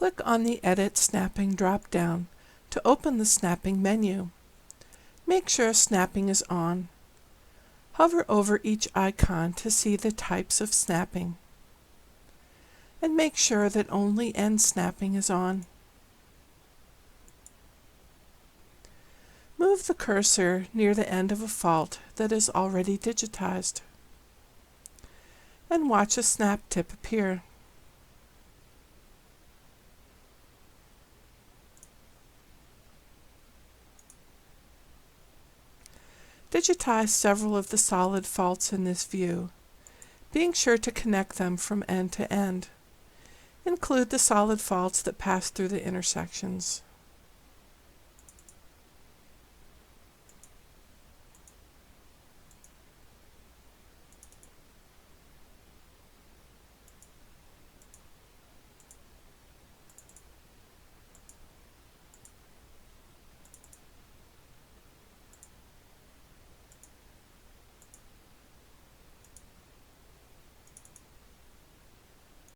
Click on the Edit Snapping drop-down to open the snapping menu. Make sure snapping is on. Hover over each icon to see the types of snapping. And make sure that only end snapping is on. Move the cursor near the end of a fault that is already digitized. And watch a snap tip appear. Digitize several of the solid faults in this view, being sure to connect them from end to end. Include the solid faults that pass through the intersections.